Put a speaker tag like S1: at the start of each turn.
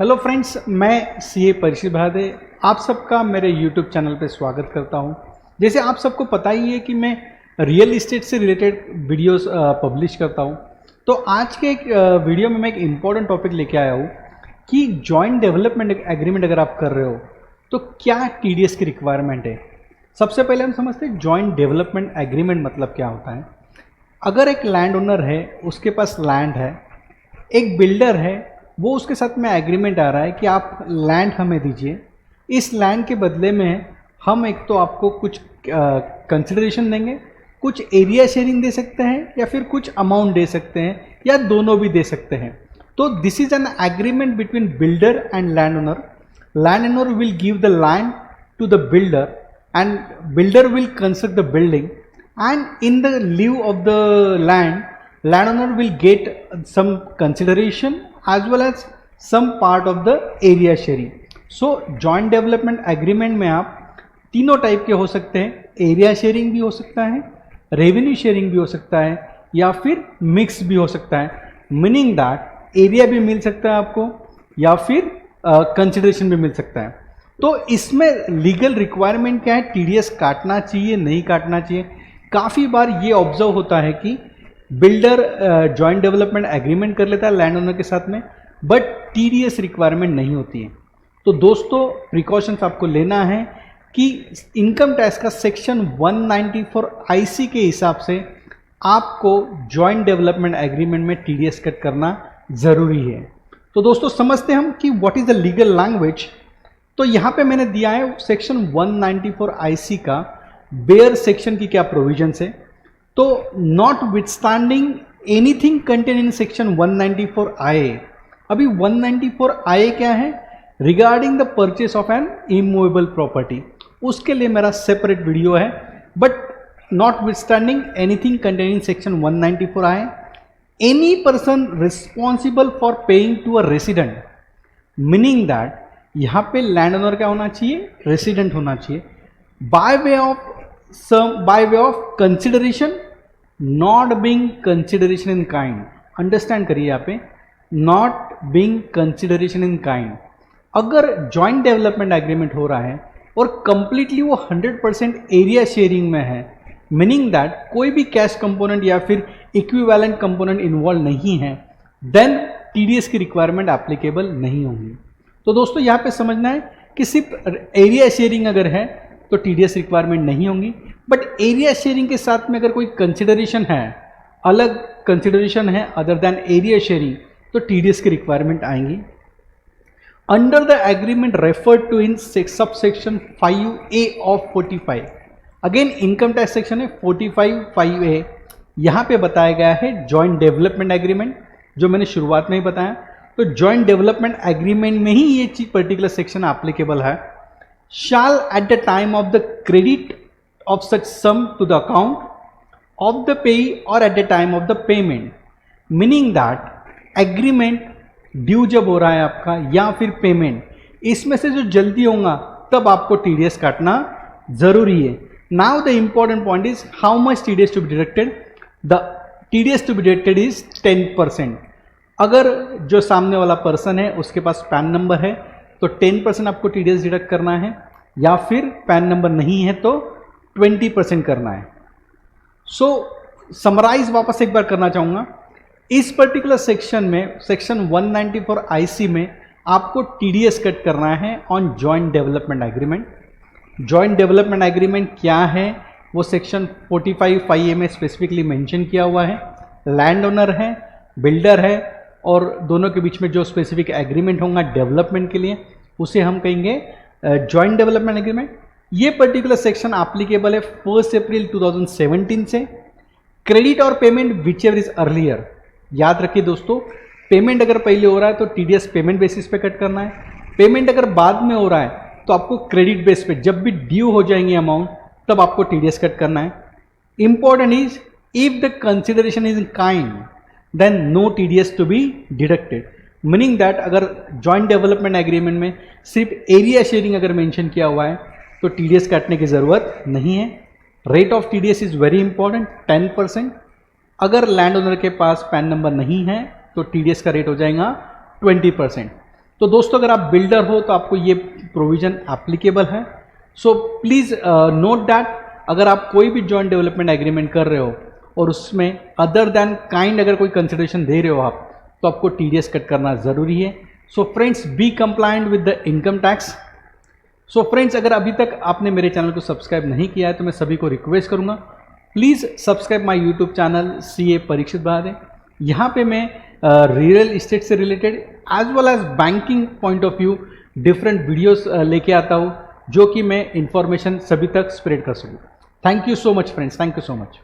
S1: Hello friends, मैं CA Parikshit Bharde आप सबका मेरे यूट्यूब चैनल पे स्वागत करता हूं। जैसे आप सबको पता ही है कि मैं रियल इस्टेट से रिलेटेड वीडियोस पब्लिश करता हूं। तो आज के एक वीडियो में मैं एक इम्पॉर्टेंट टॉपिक लेके आया हूं कि जॉइंट डेवलपमेंट एग्रीमेंट अगर आप कर रहे हो तो क्या टीडीएस की रिक्वायरमेंट है। सबसे पहले हम समझते हैं जॉइंट डेवलपमेंट एग्रीमेंट मतलब क्या होता है। अगर एक लैंड ओनर है, उसके पास लैंड है, एक बिल्डर है, वो उसके साथ में एग्रीमेंट आ रहा है कि आप लैंड हमें दीजिए, इस लैंड के बदले में हम एक तो आपको कुछ कंसिडरेशन देंगे, कुछ एरिया शेयरिंग दे सकते हैं या फिर कुछ अमाउंट दे सकते हैं या दोनों भी दे सकते हैं। तो this is an agreement between builder and land owner. Land owner will give the land to the builder and builder will construct the building and in the lieu of the landowner will get some consideration as well as some part of the area sharing. So joint development agreement में आप तीनों type के हो सकते हैं, area sharing भी हो सकता है, रेवेन्यू शेयरिंग भी हो सकता है या फिर मिक्स भी हो सकता है। मीनिंग दैट एरिया भी मिल सकता है आपको या फिर कंसिडरेशन भी मिल सकता है। तो इसमें लीगल रिक्वायरमेंट क्या है, टीडीएस काटना चाहिए नहीं काटना चाहिए। काफ़ी बार ये ऑब्जर्व होता है कि बिल्डर जॉइंट डेवलपमेंट एग्रीमेंट कर लेता है लैंड ओनर के साथ में, बट टीडीएस रिक्वायरमेंट नहीं होती है। तो दोस्तों प्रिकॉशंस आपको लेना है कि इनकम टैक्स का सेक्शन 194 आईसी के हिसाब से आपको जॉइंट डेवलपमेंट एग्रीमेंट में टीडीएस कट करना ज़रूरी है। तो दोस्तों समझते हैं हम कि what is the legal language. तो यहाँ पे मैंने दिया है सेक्शन 194 आईसी का बेयर सेक्शन की क्या प्रोविजंस है। तो not withstanding anything contain in section 194 आई। अभी 194 आई क्या है, regarding the purchase of N immovable property, उसके लिए मेरा सेपरेट वीडियो है। But notwithstanding anything contain in section 194 I, any person responsible for paying to a resident, meaning that यहाँ पे land owner क्या होना चाहिए, रेसिडेंट होना चाहिए, by way of consideration not being consideration in kind। Understand करिए यहाँ पे, not being consideration in kind। अगर जॉइंट डेवलपमेंट एग्रीमेंट हो रहा है और कंप्लीटली वो 100% एरिया शेयरिंग में है, मीनिंग दैट कोई भी कैश कंपोनेंट या फिर इक्विवेलेंट कंपोनेंट इन्वॉल्व नहीं है, देन टीडीएस की रिक्वायरमेंट एप्लीकेबल नहीं होंगी। तो दोस्तों यहाँ पे समझना है कि सिर्फ एरिया शेयरिंग अगर है तो टीडीएस रिक्वायरमेंट नहीं होंगी, बट एरिया शेयरिंग के साथ में अगर कोई कंसिडरेशन है, अलग कंसिडरेशन है अदर देन एरिया शेयरिंग, तो टीडीएस की रिक्वायरमेंट आएंगी। Under the agreement referred to in sub section 5A of 45, again income tax section है 45(5)A, यहाँ पे बताया गया है जॉइंट डेवलपमेंट एग्रीमेंट, जो मैंने शुरुआत में ही बताया। तो जॉइंट डेवलपमेंट एग्रीमेंट में ही ये चीज पर्टिकुलर सेक्शन एप्लीकेबल है। Shall at the time of the credit of such sum to the account of the payee or at the time of the payment, meaning that agreement due जब हो रहा है आपका या फिर पेमेंट, इसमें से जो जल्दी होगा तब आपको टीडीएस काटना जरूरी है। Now the important point is how much TDS to be deducted. The TDS to be deducted is 10%। अगर जो सामने वाला पर्सन है उसके पास पैन नंबर है तो 10% आपको टीडीएस डिडक्ट करना है, या फिर पैन नंबर नहीं है तो 20% करना है। सो समराइज वापस एक बार करना चाहूँगा, इस पर्टिकुलर सेक्शन में सेक्शन 194 आईसी में आपको टीडीएस कट करना है on joint development agreement. Joint development agreement क्या है वो सेक्शन 45(5)A में स्पेसिफिकली मेंशन किया हुआ है। लैंड ओनर है, बिल्डर है, और दोनों के बीच में जो स्पेसिफिक एग्रीमेंट होगा डेवलपमेंट के लिए उसे हम कहेंगे जॉइंट डेवलपमेंट एग्रीमेंट। ये पर्टिकुलर सेक्शन एप्लीकेबल है 1 अप्रैल 2017 से। क्रेडिट और payment which ever is earlier, याद रखिए दोस्तों, पेमेंट अगर पहले हो रहा है तो टीडीएस पेमेंट बेसिस पे कट करना है, पेमेंट अगर बाद में हो रहा है तो आपको क्रेडिट बेस पे जब भी ड्यू हो जाएंगे अमाउंट तब आपको टीडीएस कट करना है। Important is if the consideration is in kind then no TDS to be deducted, meaning that अगर joint development agreement में सिर्फ एरिया शेयरिंग अगर मेंशन किया हुआ है तो TDS काटने की ज़रूरत नहीं है। Rate of TDS is very important, 10%। अगर लैंड ओनर के पास पैन नंबर नहीं है तो TDS का रेट हो जाएगा 20%। तो दोस्तों अगर आप बिल्डर हो तो आपको ये प्रोविज़न एप्लीकेबल है। सो प्लीज़ नोट दैट अगर आप कोई भी जॉइंट डेवलपमेंट एग्रीमेंट कर रहे हो और उसमें अदर देन काइंड अगर कोई कंसिडरेशन दे रहे हो आप, तो आपको TDS कट करना ज़रूरी है। So friends, be compliant with the income tax. So friends, अगर अभी तक आपने मेरे चैनल को सब्सक्राइब नहीं किया है तो मैं सभी को रिक्वेस्ट करूंगा, please subscribe my YouTube channel CA Parikshit Bahade. यहाँ पे मैं रियल इस्टेट से related as well as banking point of view different videos लेके आता हूँ, जो कि मैं इंफॉर्मेशन सभी तक स्प्रेड कर सकूँ। Thank you so much friends, thank you so much.